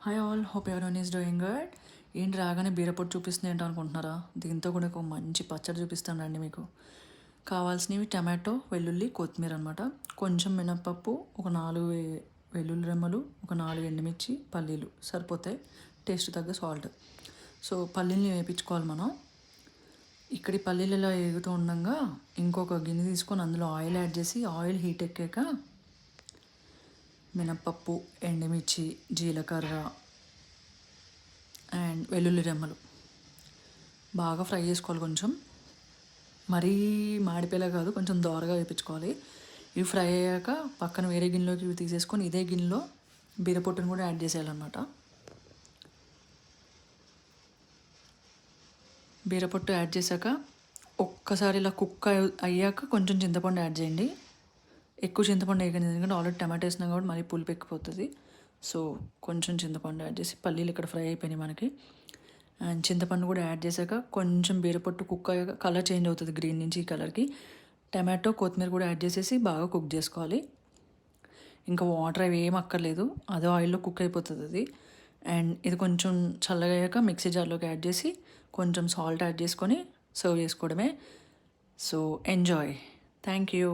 Hi all, hope everyone is doing good. ఏంటి రాగానే బీరపొట్టు చూపిస్తుంది ఏంటో అనుకుంటున్నారా? దీంతో కూడా ఒక మంచి పచ్చడి చూపిస్తాను రండి. మీకు కావాల్సినవి టమాటో, వెల్లుల్లి, కొత్తిమీర అనమాట. కొంచెం మినప్పప్పు, ఒక 4 వెల్లుల్లి రెమ్మలు, ఒక 4 ఎండుమిర్చి, పల్లీలు సరిపోతాయి. టేస్ట్ తగ్గ సాల్ట్. సో పల్లీల్ని వేయించుకోవాలి మనం. ఇక్కడ ఈ పల్లీలు ఇలా వేగుతూ ఉండగా ఇంకొక గిన్నె తీసుకొని అందులో ఆయిల్ యాడ్ చేసి, ఆయిల్ హీట్ ఎక్కాక మినప్పప్పు, ఎండుమిర్చి, జీలకర్ర అండ్ వెల్లుల్లి రెమ్మలు బాగా ఫ్రై చేసుకోవాలి. కొంచెం మరీ మాడిపోయేలా కాదు, కొంచెం దోరగా వేయించుకోవాలి. ఇవి ఫ్రై అయ్యాక పక్కన వేరే గిన్నెలోకి ఇవి తీసేసుకొని ఇదే గిన్నెలో బీరపొట్టును కూడా యాడ్ చేసేయాలన్నమాట. బీరపొట్టు యాడ్ చేశాక ఒక్కసారి ఇలా కుక్ అయ్యాక కొంచెం చింతపండు యాడ్ చేయండి. ఎక్కువ చింతపండు వేయకండి, ఎందుకంటే ఆల్రెడీ టమాటో వేసినా కాబట్టి మళ్ళీ పులుపు ఎక్కిపోతుంది. సో కొంచెం చింతపండు యాడ్ చేసి, పల్లీలు ఇక్కడ ఫ్రై అయిపోయినాయి మనకి. అండ్ చింతపండు కూడా యాడ్ చేశాక కొంచెం బీరపొట్టు కుక్ అయ్యాక కలర్ చేంజ్ అవుతుంది, గ్రీన్ నుంచి ఈ కలర్కి. టమాటో, కొత్తిమీర కూడా యాడ్ చేసేసి బాగా కుక్ చేసుకోవాలి. ఇంకా వాటర్ అవి ఏం అక్కర్లేదు, అదే ఆయిల్లో కుక్ అయిపోతుంది అది. అండ్ ఇది కొంచెం చల్లగా అయ్యాక మిక్సీ జార్లోకి యాడ్ చేసి కొంచెం సాల్ట్ యాడ్ చేసుకొని సర్వ్ చేసుకోవడమే. So enjoy. Thank you.